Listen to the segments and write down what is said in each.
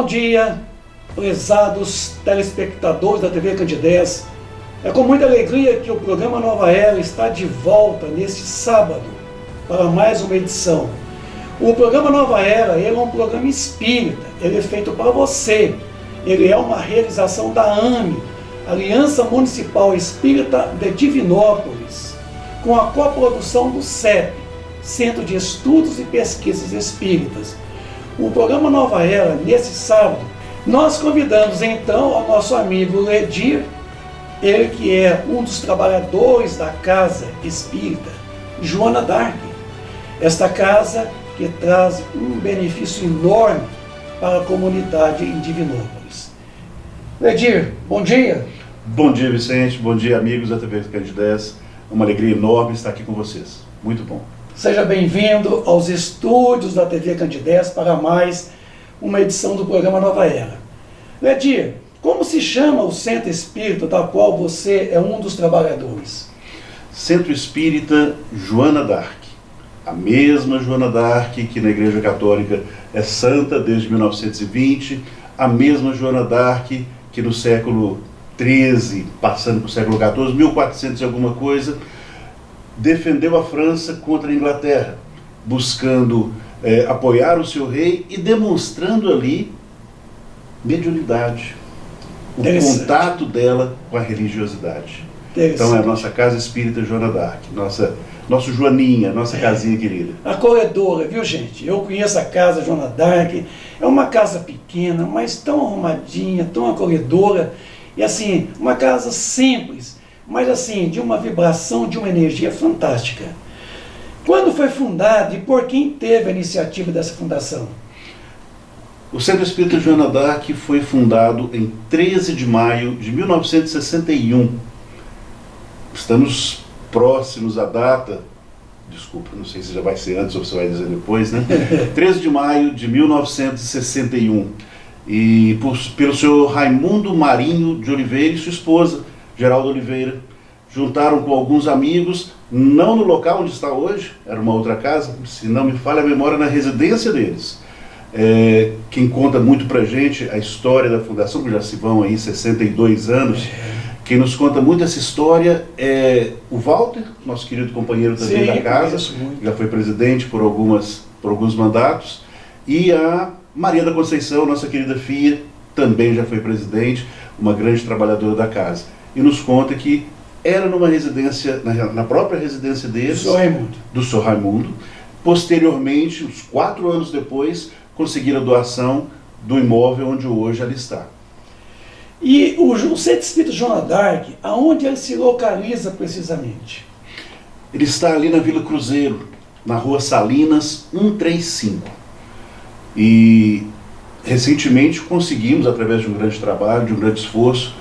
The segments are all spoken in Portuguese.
dia, prezados telespectadores da TV Candidez. É com muita alegria que o programa Nova Era está de volta neste sábado para mais uma edição. O programa Nova Era ele é um programa espírita, ele é feito para você. Ele é uma realização da AME, Aliança Municipal Espírita de Divinópolis, com a coprodução do CEP, Centro de Estudos e Pesquisas Espíritas. O programa Nova Era, nesse sábado, nós convidamos então ao nosso amigo Ledir, ele que é um dos trabalhadores da Casa Espírita Joana d'Arc. Esta casa que traz um benefício enorme para a comunidade em Divinópolis. Ledir, bom dia. Bom dia, Vicente. Bom dia, amigos da TV Candidez. Uma alegria enorme estar aqui com vocês. Muito bom. Seja bem-vindo aos estúdios da TV Candidez para mais uma edição do programa Nova Era. Ledir, como se chama o Centro Espírita da qual você é um dos trabalhadores? Centro Espírita Joana d'Arc. A mesma Joana d'Arc que na Igreja Católica é santa desde 1920, a mesma Joana d'Arc que no século XIII, passando para o século XIV, 1400 e alguma coisa, defendeu a França contra a Inglaterra, buscando apoiar o seu rei e demonstrando ali mediunidade, o contato dela com a religiosidade. Então é a nossa Casa Espírita Joana d'Arc, nosso Joaninha, nossa casinha querida. Acolhedora, viu, gente? Eu conheço a Casa Joana d'Arc, é uma casa pequena, mas tão arrumadinha, tão acolhedora, e assim, uma casa simples, mas assim, de uma vibração, de uma energia fantástica. Quando foi fundada e por quem teve a iniciativa dessa fundação? O Centro Espírita Joana d'Arc foi fundado em 13 de maio de 1961. Estamos próximos à data, desculpa, não sei se já vai ser antes ou se vai dizer depois, né? 13 de maio de 1961. E pelo senhor Raimundo Marinho de Oliveira e sua esposa, Geraldo Oliveira, juntaram com alguns amigos, não no local onde está hoje, era uma outra casa, se não me falha a memória, na residência deles. Quem conta muito pra gente a história da fundação, que já se vão aí 62 anos, quem nos conta muito essa história é o Walter, nosso querido companheiro também da casa, já foi presidente por alguns mandatos, e a Maria da Conceição, nossa querida filha, também já foi presidente, uma grande trabalhadora da casa. E nos conta que era numa residência, na própria residência deles, do Sr. Raimundo. Posteriormente, uns 4 anos depois, conseguiram a doação do imóvel onde hoje ela está. E o Centro Espírita Joana d'Arc, aonde ele se localiza precisamente? Ele está ali na Vila Cruzeiro, na Rua Salinas 135. E recentemente conseguimos, através de um grande trabalho, de um grande esforço,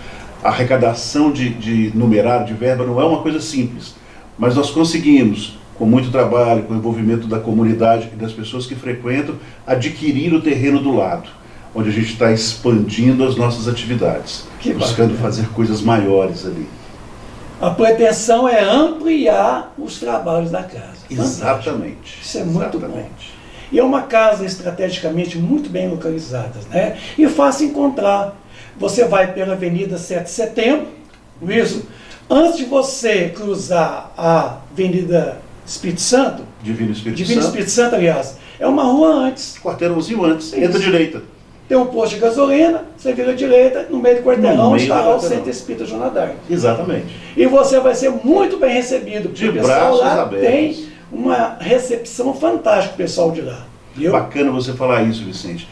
a arrecadação de numerário, de verba, não é uma coisa simples, mas nós conseguimos, com muito trabalho, com o envolvimento da comunidade e das pessoas que frequentam, adquirir o terreno do lado, onde a gente está expandindo as nossas atividades, buscando fazer coisas maiores ali. A pretensão é ampliar os trabalhos da casa. Exatamente. Isso é muito bom. E é uma casa estrategicamente muito bem localizada, né? E fácil encontrar. Você vai pela Avenida 7 de Setembro, isso, antes de você cruzar a Avenida Espírito Santo, Divino Espírito Santo, aliás, é uma rua antes. Quarteirãozinho antes, entra à direita. Tem um posto de gasolina, você vira à direita, no meio do quarteirão está lá o Centro Espírita Joana d'Arc. Exatamente. E você vai ser muito bem recebido, porque de o pessoal lá abertos. Tem uma recepção fantástica, o pessoal de lá. Viu? Bacana você falar isso, Vicente.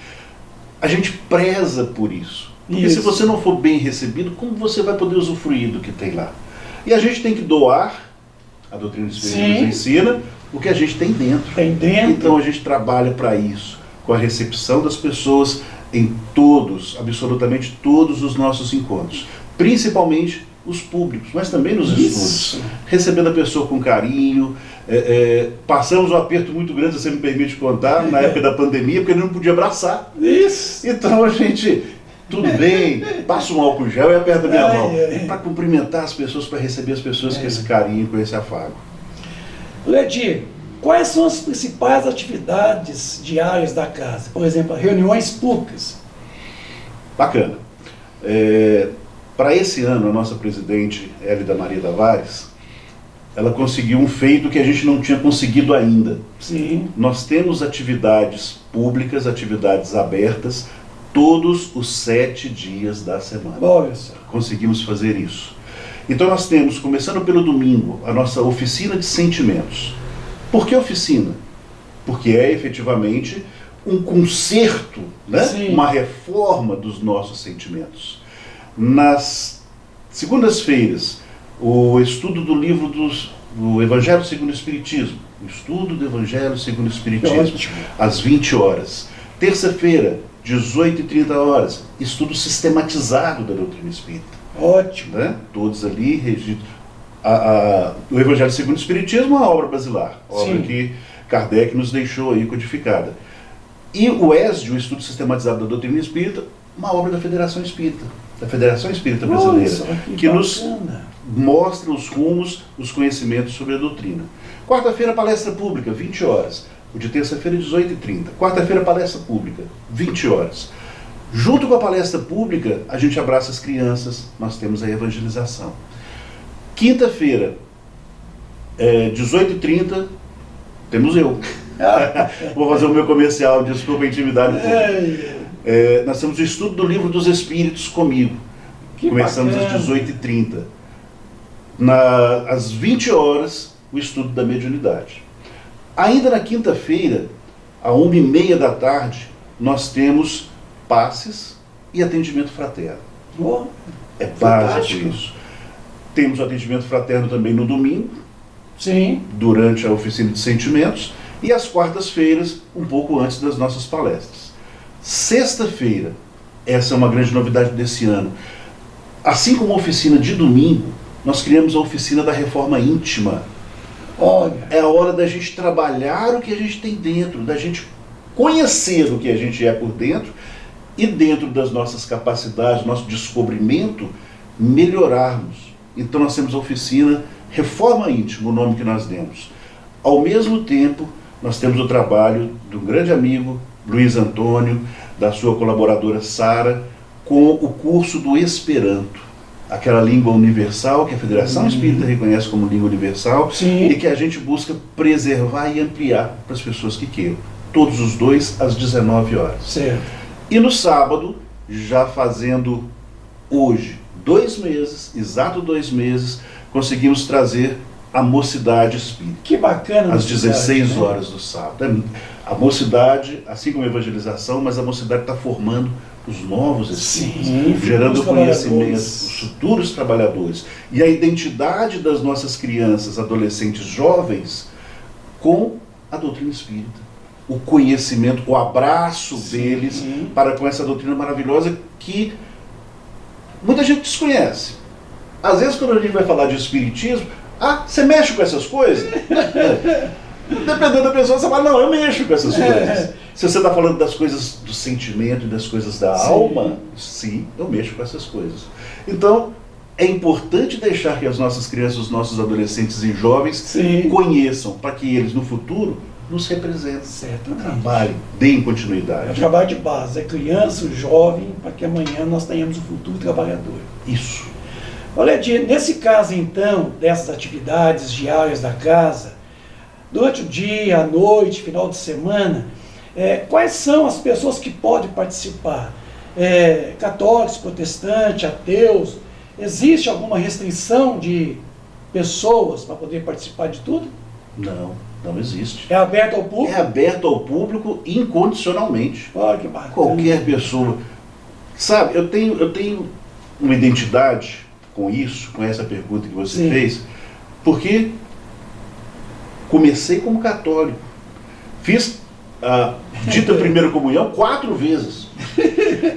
A gente preza por isso. Porque se você não for bem recebido, como você vai poder usufruir do que tem lá? E a gente tem que doar, a doutrina espírita nos ensina, o que a gente tem dentro. Então a gente trabalha para isso, com a recepção das pessoas em absolutamente todos os nossos encontros. Principalmente os públicos, mas também nos estudos. Recebendo a pessoa com carinho. Passamos um aperto muito grande, se você me permite contar, na época da pandemia, porque ele não podia abraçar. Então a gente, tudo bem, passa um álcool gel e aperta a minha mão. Para cumprimentar as pessoas, para receber as pessoas com esse carinho, com esse afago. Ledir, quais são as principais atividades diárias da casa? Por exemplo, reuniões públicas. Bacana. Para esse ano, a nossa presidente, Hélida Maria Tavares, ela conseguiu um feito que a gente não tinha conseguido ainda. Sim. Nós temos atividades públicas, atividades abertas, todos os 7 dias da semana. Olha só. Conseguimos fazer isso. Então nós temos, começando pelo domingo, a nossa oficina de sentimentos. Por que oficina? Porque é efetivamente um conserto, né? Uma reforma dos nossos sentimentos. Nas segundas-feiras, o estudo do livro do Evangelho segundo o Espiritismo. O estudo do Evangelho segundo o Espiritismo, às 20 horas. Terça-feira, 18h30, estudo sistematizado da doutrina espírita. Ótimo. Né? Todos ali regidos. O Evangelho segundo o Espiritismo é uma obra basilar, obra que Kardec nos deixou aí codificada. E o ESD, o Estudo Sistematizado da Doutrina Espírita, uma obra da Federação Espírita Brasileira, que nos mostra os rumos, os conhecimentos sobre a doutrina. Quarta-feira, palestra pública, 20 horas. O de terça-feira, 18h30. Quarta-feira, palestra pública, 20 horas. Junto com a palestra pública, a gente abraça as crianças, nós temos a evangelização. Quinta-feira, 18h30, temos eu. Vou fazer o meu comercial, desculpa a intimidade. Nós temos o estudo do Livro dos Espíritos comigo. Começamos às 18h30. Às 20 horas, o estudo da mediunidade. Ainda na quinta-feira, à 1h30 da tarde, nós temos passes e atendimento fraterno. É básico isso. Temos o atendimento fraterno também no domingo, durante a oficina de sentimentos, e às quartas-feiras, um pouco antes das nossas palestras. Sexta-feira, essa é uma grande novidade desse ano. Assim como a oficina de domingo, nós criamos a oficina da reforma íntima. É a hora da gente trabalhar o que a gente tem dentro, da gente conhecer o que a gente é por dentro e dentro das nossas capacidades, nosso descobrimento, melhorarmos. Então nós temos a oficina Reforma Íntima, o nome que nós demos. Ao mesmo tempo, nós temos o trabalho do grande amigo Luiz Antônio, da sua colaboradora Sara, com o curso do Esperanto, aquela língua universal que a Federação Espírita reconhece como língua universal e que a gente busca preservar e ampliar para as pessoas que queiram. Todos os dois às 19 horas. Certo. E no sábado, já fazendo hoje 2 meses, exato 2 meses, conseguimos trazer a Mocidade Espírita. Que bacana. Às 16 horas do sábado. A Mocidade, assim como a evangelização, mas a Mocidade está formando os novos espíritos, gerando conhecimento, os futuros trabalhadores. E a identidade das nossas crianças, adolescentes, jovens, com a doutrina espírita. O conhecimento, o abraço deles para com essa doutrina maravilhosa que muita gente desconhece. Às vezes, quando a gente vai falar de espiritismo, você mexe com essas coisas? Dependendo da pessoa, você fala, não, eu mexo com essas coisas. Se você está falando das coisas do sentimento e das coisas da alma, sim, eu mexo com essas coisas. Então, é importante deixar que as nossas crianças, os nossos adolescentes e jovens conheçam, para que eles, no futuro, nos representem, trabalhem, deem continuidade. É o trabalho de base, é criança, o jovem, para que amanhã nós tenhamos um futuro trabalhador. Isso. Olha, Edir, nesse caso então, dessas atividades diárias da casa, durante o dia, a noite, final de semana, quais são as pessoas que podem participar? Católicos, protestantes, ateus? Existe alguma restrição de pessoas para poder participar de tudo? Não existe. É aberto ao público? É aberto ao público incondicionalmente. Olha que bacana. Qualquer pessoa. Sabe, eu tenho uma identidade com isso, com essa pergunta que você fez, porque comecei como católico. Fiz a dita primeira comunhão 4 vezes.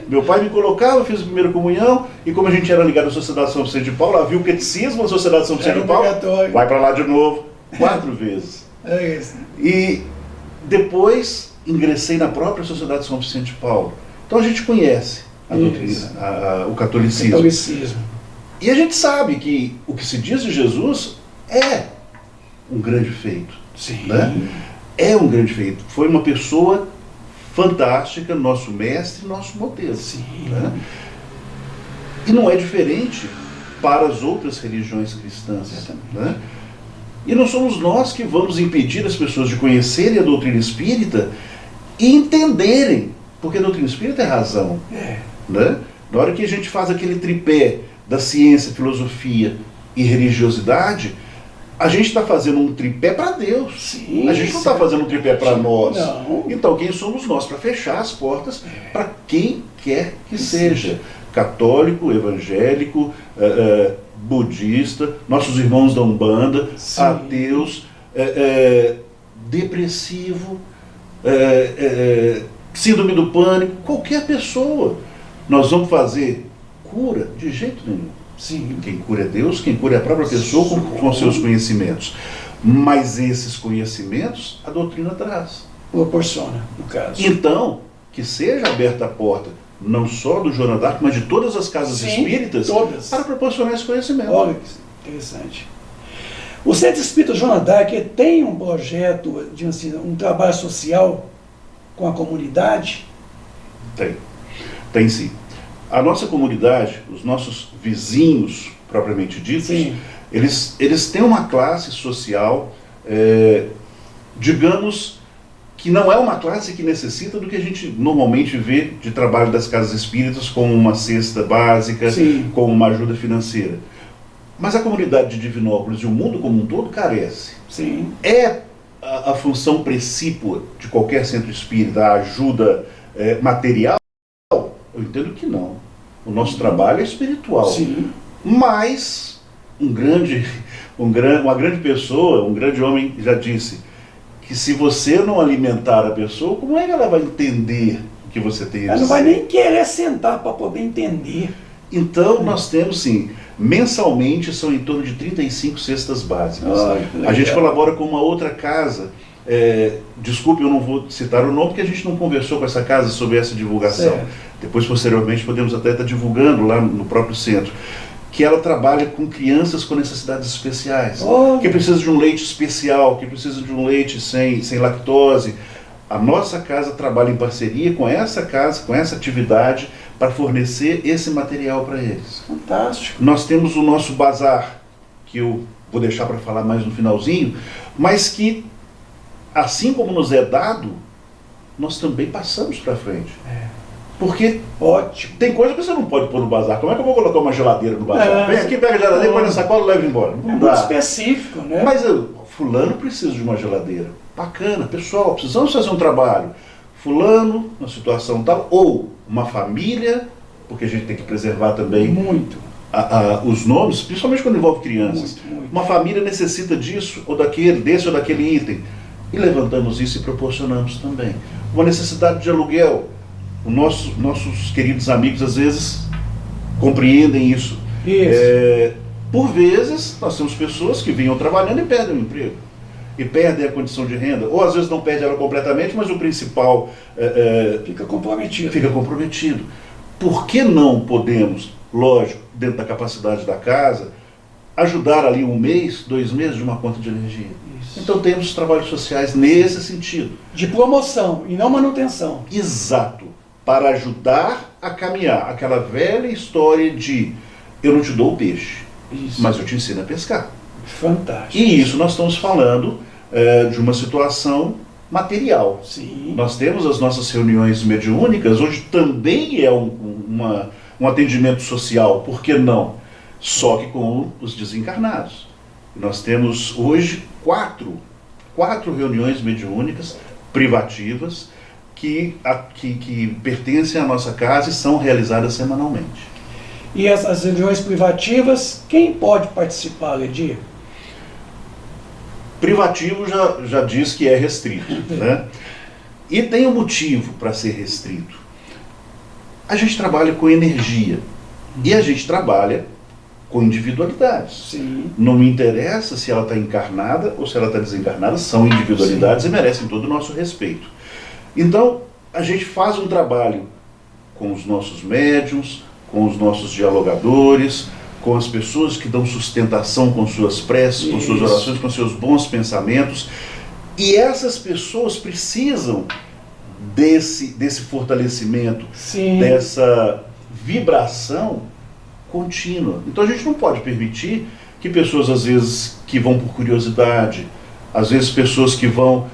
Meu pai me colocava, fiz a primeira comunhão, e como a gente era ligado à Sociedade São Vicente de Paulo, havia o catecismo da Sociedade São Vicente de Paulo, vai para lá de novo, 4 vezes. É isso. E depois ingressei na própria Sociedade São Vicente de Paulo. Então a gente conhece a doutrina, o catolicismo. E a gente sabe que o que se diz de Jesus é um grande feito. Né? É um grande feito. Foi uma pessoa fantástica, nosso mestre, nosso modelo. Sim. Né? E não é diferente para as outras religiões cristãs. Né? E não somos nós que vamos impedir as pessoas de conhecerem a doutrina espírita e entenderem, porque a doutrina espírita é razão. Né? Na hora que a gente faz aquele tripé da ciência, filosofia e religiosidade, a gente está fazendo um tripé para Deus. Sim, a gente não está fazendo um tripé para nós. Não. Então, quem somos nós para fechar as portas para quem quer que seja? Católico, evangélico, budista, nossos irmãos da Umbanda, Sim. ateus, depressivo, síndrome do pânico, qualquer pessoa. Nós vamos fazer cura? De jeito nenhum. Sim. Quem cura é Deus, quem cura é a própria pessoa com seus conhecimentos. Mas esses conhecimentos a doutrina traz. Proporciona, no caso. Então, que seja aberta a porta, não só do Joana d'Arc, mas de todas as casas Sim, espíritas, todas, para proporcionar esse conhecimento. Olha que interessante. O Centro Espírita Joana d'Arc tem um projeto, assim, um trabalho social com a comunidade? Tem sim. A nossa comunidade, os nossos vizinhos, propriamente ditos, eles têm uma classe social, digamos, que não é uma classe que necessita do que a gente normalmente vê de trabalho das casas espíritas, como uma cesta básica, como uma ajuda financeira. Mas a comunidade de Divinópolis e o mundo como um todo carece. Sim. É a função precípua de qualquer centro espírita, a ajuda material? Eu entendo que não. O nosso trabalho é espiritual. Sim. Mas uma grande pessoa, um grande homem já disse que se você não alimentar a pessoa, como é que ela vai entender o que você tem a dizer? Ela não vai nem querer sentar para poder entender. Então nós temos sim, mensalmente são em torno de 35 cestas básicas. A gente colabora com uma outra casa. Desculpe, eu não vou citar o nome, porque a gente não conversou com essa casa sobre essa divulgação. Certo. Depois, posteriormente, podemos até estar divulgando lá no próprio centro. Que ela trabalha com crianças com necessidades especiais, que precisam de um leite especial, que precisam de um leite sem lactose. A nossa casa trabalha em parceria com essa casa, com essa atividade, para fornecer esse material para eles. Fantástico. Nós temos o nosso bazar, que eu vou deixar para falar mais no finalzinho, mas que, assim como nos é dado, nós também passamos para frente. Porque tem coisa que você não pode pôr no bazar. Como é que eu vou colocar uma geladeira no bazar? Vem aqui, pega a geladeira, põe na sacola e leva embora. Não muito específico, né? Mas fulano precisa de uma geladeira. Bacana, pessoal, precisamos fazer um trabalho. Fulano, uma situação tal, ou uma família, porque a gente tem que preservar também os nomes, principalmente quando envolve crianças. Muito. Uma família necessita disso, ou daquele, desse ou daquele item. E levantamos isso e proporcionamos também. Uma necessidade de aluguel. Nossos queridos amigos às vezes compreendem isso. Por vezes nós temos pessoas que vinham trabalhando e perdem o emprego e perdem a condição de renda, ou às vezes não perdem ela completamente, mas o principal fica comprometido. Por que não podemos, lógico, dentro da capacidade da casa, ajudar ali 1 mês, 2 meses de uma conta de energia? Isso. Então temos trabalhos sociais nesse sentido. De promoção e não manutenção. Exato. Para ajudar a caminhar. Aquela velha história de eu não te dou o peixe, mas eu te ensino a pescar. Fantástico. E isso nós estamos falando de uma situação material. Sim. Nós temos as nossas reuniões mediúnicas, onde também é um atendimento social, por que não? Só que com os desencarnados. Nós temos hoje 4 reuniões mediúnicas privativas que pertencem à nossa casa e são realizadas semanalmente. E as reuniões privativas, quem pode participar, Ledir? Privativo já diz que é restrito, né? E tem um motivo para ser restrito. A gente trabalha com energia e a gente trabalha com individualidades. Sim. Não me interessa se ela está encarnada ou se ela está desencarnada, são individualidades e merecem todo o nosso respeito. Então, a gente faz um trabalho com os nossos médiuns, com os nossos dialogadores, com as pessoas que dão sustentação com suas preces, com suas orações, com seus bons pensamentos. E essas pessoas precisam desse fortalecimento, Sim. dessa vibração contínua. Então a gente não pode permitir que pessoas, às vezes, que vão por curiosidade, às vezes pessoas que vão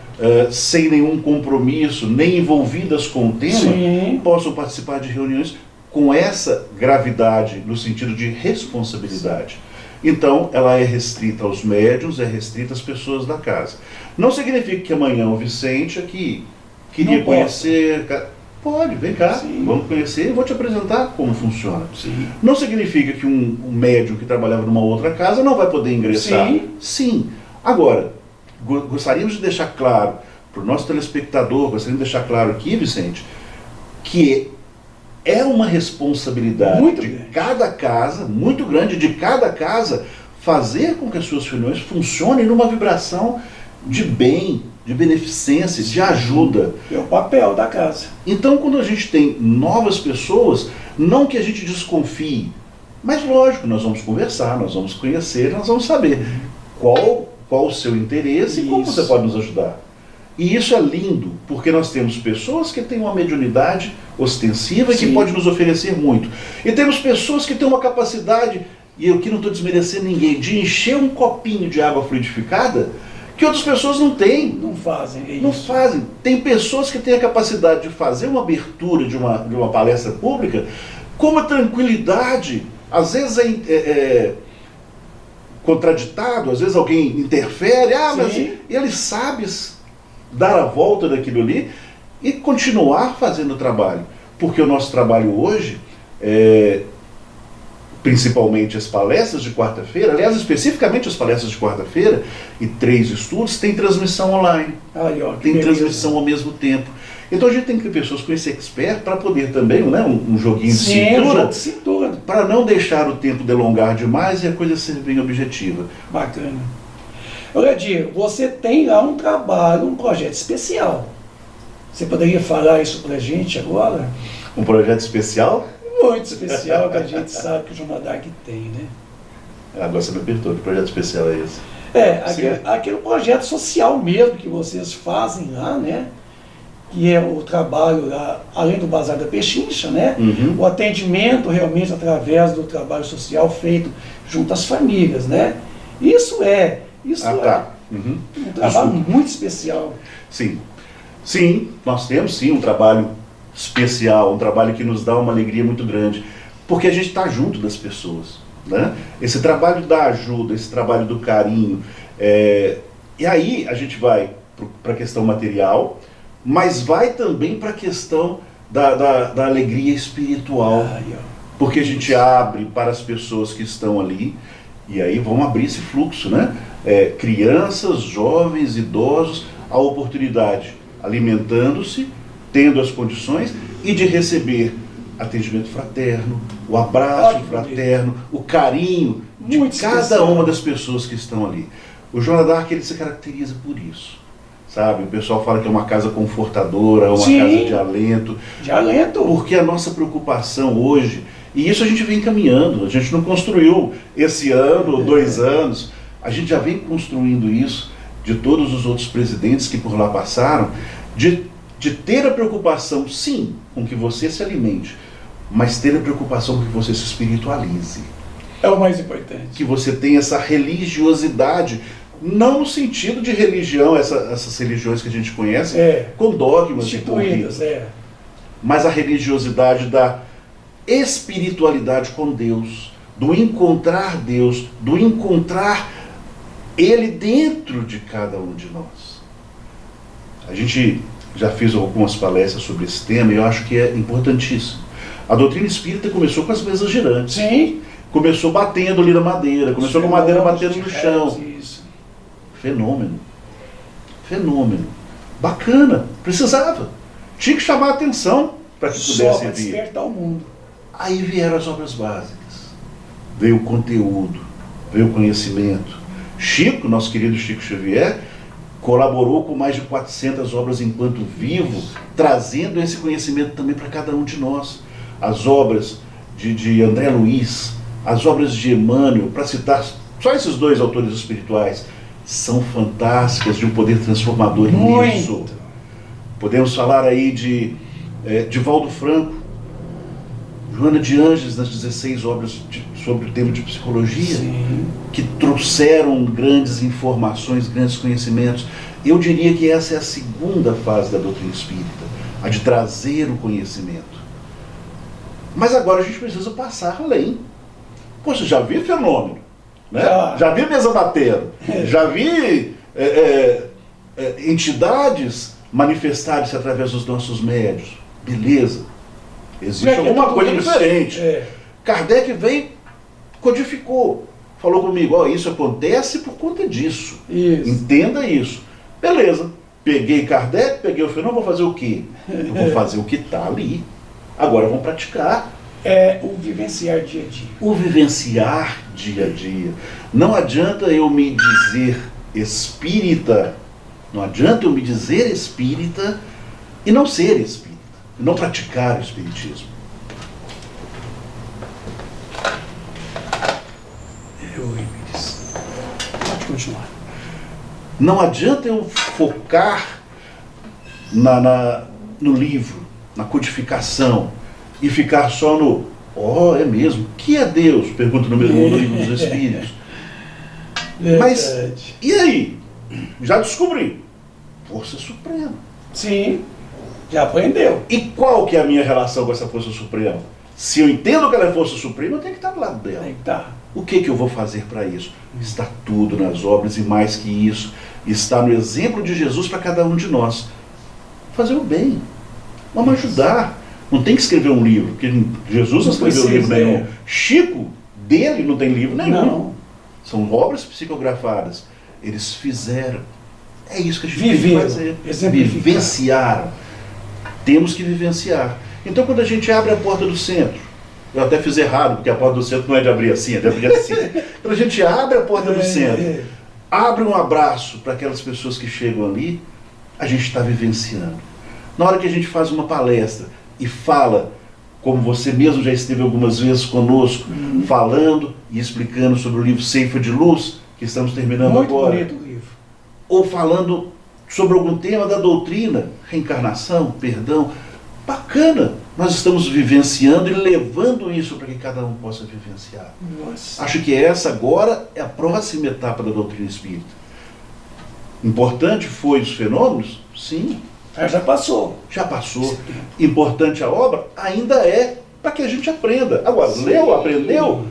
sem nenhum compromisso, nem envolvidas com o tema, Sim. possam participar de reuniões com essa gravidade, no sentido de responsabilidade. Então, ela é restrita aos médiuns, é restrita às pessoas da casa. Não significa que amanhã o Vicente aqui queria Não conhecer... Pode, vem cá, Sim. vamos conhecer e vou te apresentar como funciona. Sim. Não significa que um médium que trabalhava numa outra casa não vai poder ingressar. Sim. Sim. Agora, gostaríamos de deixar claro para o nosso telespectador, gostaríamos de deixar claro aqui, Vicente, que é uma responsabilidade Muito de grande. cada casa, muito grande, de cada casa, fazer com que as suas reuniões funcionem numa vibração de bem, de beneficência, de ajuda. É o papel da casa. Então, quando a gente tem novas pessoas, não que a gente desconfie, mas lógico, nós vamos conversar, nós vamos conhecer, nós vamos saber qual o seu interesse e como Isso. você pode nos ajudar. E isso é lindo, porque nós temos pessoas que têm uma mediunidade ostensiva e que Sim. pode nos oferecer muito. E temos pessoas que têm uma capacidade, e eu aqui não estou desmerecendo ninguém, de encher um copinho de água fluidificada que outras pessoas não têm. Não fazem Não isso. fazem. Tem pessoas que têm a capacidade de fazer uma abertura de uma palestra pública com uma tranquilidade, às vezes é contraditado, às vezes alguém interfere, mas Sim. ele sabe dar a volta daquilo ali e continuar fazendo o trabalho. Porque o nosso trabalho hoje, principalmente as palestras de quarta-feira, aliás, especificamente as palestras de quarta-feira e 3 estudos, tem transmissão online, Aí, ó, que tem beleza. transmissão ao mesmo tempo. Então a gente tem que ter pessoas com esse expert para poder também, né, um joguinho de Sim, cintura, jogo de cintura. para não deixar o tempo delongar demais e a coisa ser bem objetiva. Bacana. Olha, Dir, você tem lá um trabalho, um projeto especial. Você poderia falar isso pra gente agora? Um projeto especial? Muito especial, que a gente sabe que o Joana Dark tem, né? Agora você me apertou, que projeto especial é esse? Aquele projeto social mesmo que vocês fazem lá, né? Que é o trabalho lá, além do Bazar da Pechincha, né? Uhum. O atendimento realmente através do trabalho social feito junto às famílias, né? Isso é Uhum. um trabalho muito especial. Sim. Sim, nós temos sim um trabalho especial, um trabalho que nos dá uma alegria muito grande, porque a gente está junto das pessoas, né? Esse trabalho da ajuda, esse trabalho do carinho, e aí a gente vai para a questão material, mas vai também para a questão da alegria espiritual, Aí, ó. porque a gente abre para as pessoas que estão ali, e aí vão abrir esse fluxo, né? Crianças, jovens, idosos, a oportunidade, alimentando-se, tendo as condições e de receber atendimento fraterno, o abraço fraterno, o carinho de Muito cada especial. uma das pessoas que estão ali. O Joana d'Arc, ele se caracteriza por isso, sabe? O pessoal fala que é uma casa confortadora, uma Sim. casa de alento, De alento. porque a nossa preocupação hoje, e isso a gente vem caminhando, a gente não construiu esse ano, 2 anos, a gente já vem construindo isso de todos os outros presidentes que por lá passaram, de ter a preocupação, sim, com que você se alimente, mas ter a preocupação com que você se espiritualize. É o mais importante. Que você tenha essa religiosidade, não no sentido de religião, essas religiões que a gente conhece, com dogmas e com Instituídas, ritos, mas a religiosidade da espiritualidade com Deus, do encontrar Deus, do encontrar Ele dentro de cada um de nós. A gente já fez algumas palestras sobre esse tema e eu acho que é importantíssimo. A doutrina espírita começou com as mesas girantes. Sim. Começou batendo ali na madeira, começou com a madeira batendo no chão. Isso. Fenômeno. Fenômeno. Bacana. Precisava. Tinha que chamar a atenção para que Só pudesse para vir. despertar o mundo. Aí vieram as obras básicas. Veio o conteúdo, veio o conhecimento. Chico, nosso querido Chico Xavier, colaborou com mais de 400 obras enquanto vivo, trazendo esse conhecimento também para cada um de nós. As obras de André Luiz, as obras de Emmanuel, para citar só esses 2 autores espirituais, são fantásticas, de um poder transformador imenso. Podemos falar aí de Divaldo Franco, Joana de Ângeles, nas 16 obras sobre o tema de psicologia, Sim. que trouxeram grandes informações, grandes conhecimentos. Eu diria que essa é a segunda fase da doutrina espírita, a de trazer o conhecimento. Mas agora a gente precisa passar além. Poxa, já vi fenômeno, né? Já vi mesa batendo, já vi entidades manifestarem-se através dos nossos médios. Beleza. Existe alguma coisa diferente. Kardec veio, codificou, falou comigo, ó, isso acontece por conta disso. Isso. Entenda isso. Beleza. Peguei Kardec, peguei o fenômeno, vou fazer o quê? Eu vou fazer o que está ali. Agora vamos praticar. É o vivenciar dia a dia. O vivenciar dia a dia. Não adianta eu me dizer espírita, não adianta eu me dizer espírita e não ser espírita, e não praticar o espiritismo. Pode continuar. Não adianta eu focar no livro, na codificação, e ficar só no, é mesmo, o que é Deus? Pergunta número 1 no livro dos Espíritos. Mas, e aí? Já descobri. Força Suprema. Sim, já aprendeu. E qual que é a minha relação com essa Força Suprema? Se eu entendo que ela é Força Suprema, eu tenho que estar do lado dela. Tem que estar. O que eu vou fazer para isso? Está tudo nas obras e mais que isso, está no exemplo de Jesus para cada um de nós. Fazer o bem. Vamos ajudar. Não tem que escrever um livro, porque Jesus não escreveu livro nenhum. Chico, dele, não tem livro nenhum. Não. São obras psicografadas. Eles fizeram. É isso que a gente tem que fazer. Vivenciaram. Temos que vivenciar. Então, quando a gente abre a porta do centro, eu até fiz errado, porque a porta do centro não é de abrir assim, é de abrir assim. Quando a gente abre a porta do centro, abre um abraço para aquelas pessoas que chegam ali, a gente está vivenciando. Na hora que a gente faz uma palestra e fala, como você mesmo já esteve algumas vezes conosco, falando e explicando sobre o livro Ceifa de Luz, que estamos terminando muito agora. Muito bonito o livro. Ou falando sobre algum tema da doutrina, reencarnação, perdão. Bacana! Nós estamos vivenciando e levando isso para que cada um possa vivenciar. Nossa. Acho que essa agora é a próxima etapa da doutrina espírita. Importante foi os fenômenos? Sim. Já passou. Já passou. Importante a obra? Ainda é, para que a gente aprenda. Agora, sim. Leu, aprendeu?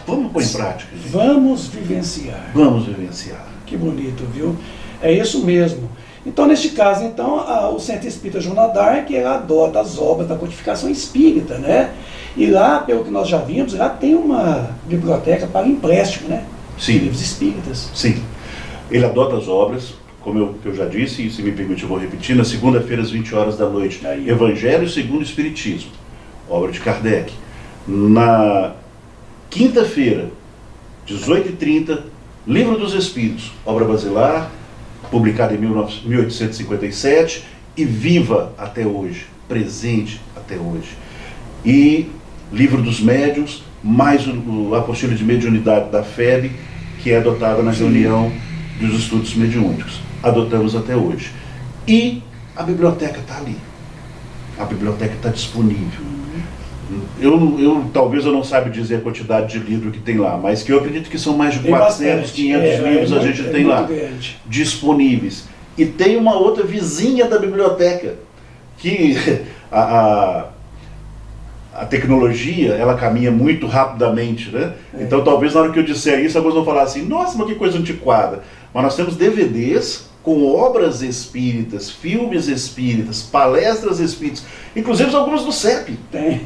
Vamos pôr em prática. Gente. Vamos vivenciar. Vamos vivenciar. Que bonito, viu? É isso mesmo. Então, neste caso, o Centro Espírita Joana d'Arc, ela adota as obras da codificação espírita, né? E lá, pelo que nós já vimos, lá tem uma biblioteca para empréstimo, né? Sim. De livros espíritas. Sim. Ele adota as obras, como eu já disse, e se me permite eu vou repetir, na segunda-feira às 20 horas da noite, aí. Evangelho segundo o Espiritismo, obra de Kardec. Na quinta-feira, 18h30, Livro dos Espíritos, obra basilar, publicada em 1857 e viva até hoje, presente até hoje. E Livro dos Médiuns, mais o Apostila de Mediunidade da FEB, que é adotada na reunião dos estudos mediúnicos. Adotamos até hoje. E a biblioteca está ali. A biblioteca está disponível. Talvez eu não saiba dizer a quantidade de livro que tem lá, mas que eu acredito que são mais de 400, 500 livros a gente tem lá, disponíveis. E tem uma outra vizinha da biblioteca, que a tecnologia, ela caminha muito rapidamente, né? Então talvez na hora que eu disser isso, alguns vão falar assim, nossa, mas que coisa antiquada. Mas nós temos DVDs com obras espíritas, filmes espíritas, palestras espíritas, inclusive algumas do CEP,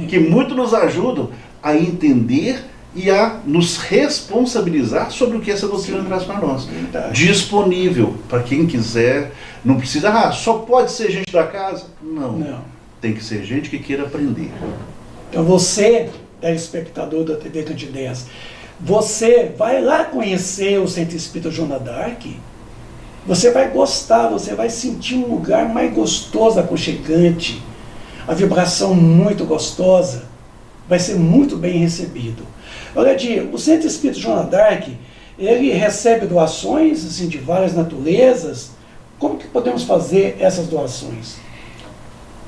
que muito nos ajudam a entender e a nos responsabilizar sobre o que essa doutrina traz para nós. Disponível para quem quiser, não precisa, só pode ser gente da casa. Não. Tem que ser gente que queira aprender. Então você, telespectador da TV Candidez, você vai lá conhecer o Centro Espírita Joana d'Arc, você vai gostar, você vai sentir um lugar mais gostoso, aconchegante, a vibração muito gostosa, vai ser muito bem recebido. Olha, o Centro Espírita Joana d'Arc, ele recebe doações assim, de várias naturezas. Como que podemos fazer essas doações?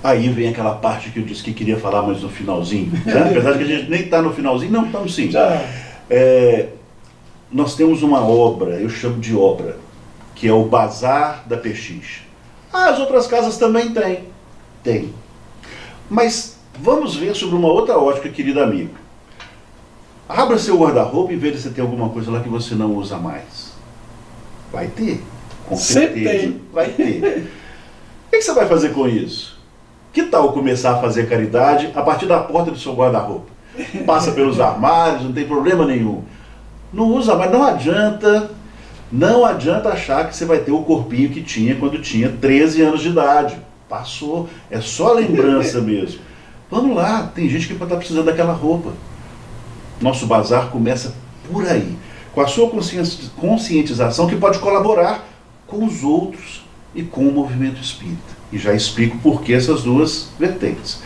Aí vem aquela parte que eu disse que queria falar, mas no finalzinho. Né? Apesar de que a gente nem está no finalzinho, não, estamos sim. Já. Nós temos uma obra, eu chamo de obra, que é o Bazar da Pechincha. As outras casas também têm. Tem. Mas vamos ver sobre uma outra ótica, querido amigo. Abra seu guarda-roupa e veja se tem alguma coisa lá que você não usa mais. Vai ter. Com certeza. Vai ter. O que você vai fazer com isso? Que tal começar a fazer caridade a partir da porta do seu guarda-roupa? Passa pelos armários, não tem problema nenhum. Não usa mais, não adianta achar que você vai ter o corpinho que tinha quando tinha 13 anos de idade. Passou, é só lembrança mesmo. Vamos lá, tem gente que está precisando daquela roupa. Nosso bazar começa por aí, com a sua conscientização que pode colaborar com os outros e com o movimento espírita. E já explico por que essas duas vertentes.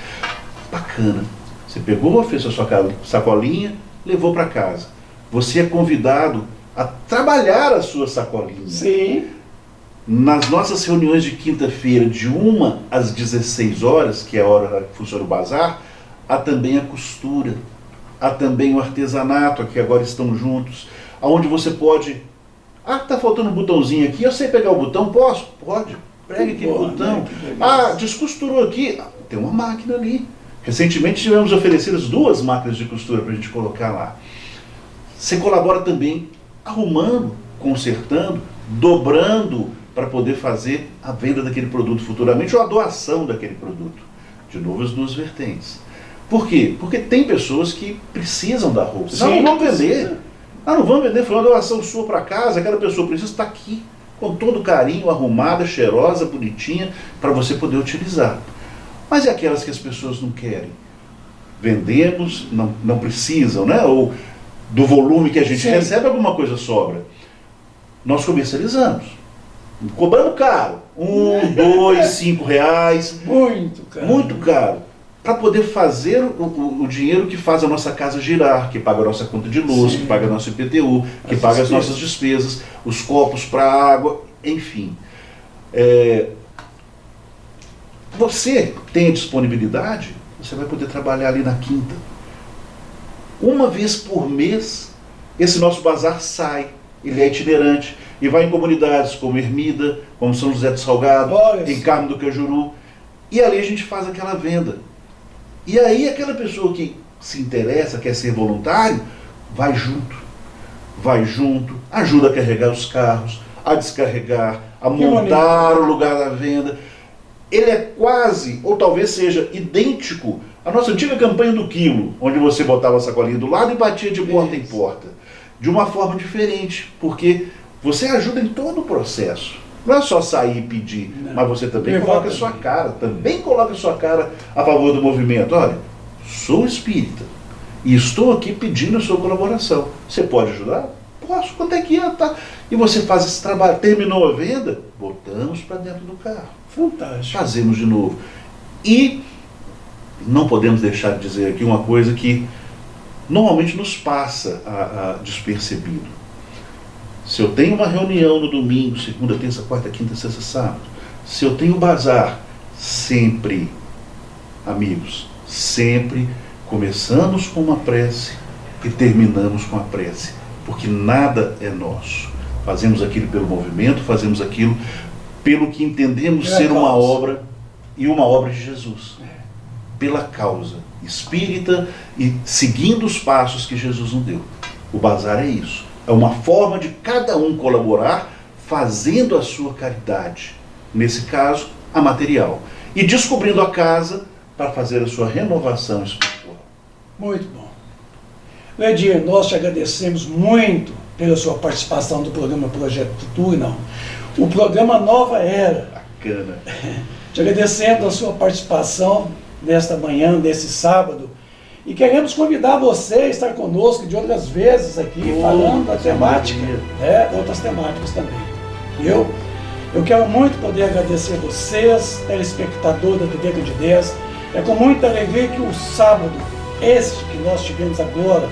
Bacana. Você pegou, fez a sua sacolinha, levou para casa. Você é convidado a trabalhar a sua sacolinha. Sim. Nas nossas reuniões de quinta-feira, de 1 às 16 horas, que é a hora que funciona o bazar, há também a costura, há também o artesanato, que agora estão juntos, onde você pode... está faltando um botãozinho aqui, eu sei pegar o botão, posso? Pode, pregue aquele botão. Né? Descosturou aqui, tem uma máquina ali. Recentemente tivemos oferecidas 2 máquinas de costura para a gente colocar lá. Você colabora também arrumando, consertando, dobrando para poder fazer a venda daquele produto futuramente ou a doação daquele produto. De novo, as duas vertentes. Por quê? Porque tem pessoas que precisam da roupa. Sim, não vão vender. Não vão vender, foi uma doação sua para casa, aquela pessoa precisa estar aqui, com todo carinho, arrumada, cheirosa, bonitinha, para você poder utilizar. Mas e aquelas que as pessoas não querem? Vendemos, não precisam, né? Ou do volume que a gente recebe, alguma coisa sobra. Nós comercializamos. Cobrando caro. 1, 2, 5 reais. Muito caro. Muito caro. Para poder fazer o dinheiro que faz a nossa casa girar, que paga a nossa conta de luz, que paga nosso IPTU, que paga as nossas despesas, os copos para água, enfim. Você tem a disponibilidade, você vai poder trabalhar ali na quinta. Uma vez por mês, esse nosso bazar sai, ele é itinerante, e vai em comunidades como Ermida, como São José do Salgado, em Carmo do Cajuru, e ali a gente faz aquela venda. E aí aquela pessoa que se interessa, quer ser voluntário, vai junto, ajuda a carregar os carros, a descarregar, a montar o lugar da venda. Ele é quase, ou talvez seja idêntico à nossa antiga campanha do quilo, onde você botava a sacolinha do lado e batia de porta em porta. De uma forma diferente, porque você ajuda em todo o processo. Não é só sair e pedir, mas você também coloca a sua cara, a favor do movimento. Olha, sou espírita e estou aqui pedindo a sua colaboração. Você pode ajudar? Posso, quanto é que é? Tá? E você faz esse trabalho. Terminou a venda? Botamos para dentro do carro. Fantástico. Fazemos de novo. E não podemos deixar de dizer aqui uma coisa que normalmente nos passa a despercebido. Se eu tenho uma reunião no domingo, segunda, terça, quarta, quinta, sexta, sábado, se eu tenho bazar, sempre, amigos, sempre começamos com uma prece e terminamos com a prece, porque nada é nosso. Fazemos aquilo pelo movimento, fazemos aquilo pelo que entendemos ser uma obra, e uma obra de Jesus, pela causa espírita e seguindo os passos que Jesus nos deu. O bazar é isso. É uma forma de cada um colaborar fazendo a sua caridade. Nesse caso, a material. E descobrindo a casa para fazer a sua renovação espiritual. Muito bom. Ledir, nós te agradecemos muito pela sua participação do programa Projeto Futuro, não. O programa Nova Era. Bacana. Te agradecendo a sua participação nesta manhã, nesse sábado. E queremos convidar você a estar conosco de outras vezes aqui, falando da temática, outras temáticas também. Eu quero muito poder agradecer vocês, telespectadores da TV Candidez. É com muita alegria que o sábado, este que nós tivemos agora,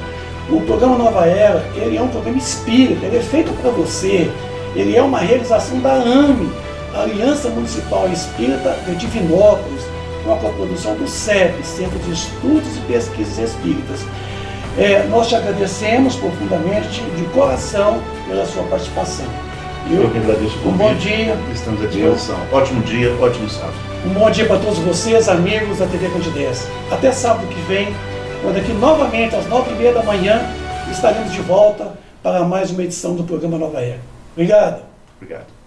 o programa Nova Era, ele é um programa espírita, ele é feito para você, ele é uma realização da AME, Aliança Municipal Espírita de Divinópolis, uma coprodução do CEP, Centro de Estudos e Pesquisas Espíritas. Nós te agradecemos profundamente, de coração, pela sua participação. Eu que agradeço o convite. Um bom dia. Estamos à disposição. Ótimo dia, ótimo sábado. Um bom dia para todos vocês, amigos da TV Candidez. Até sábado que vem, quando aqui novamente às 9h30 da manhã estaremos de volta para mais uma edição do programa Nova Era. Obrigado. Obrigado.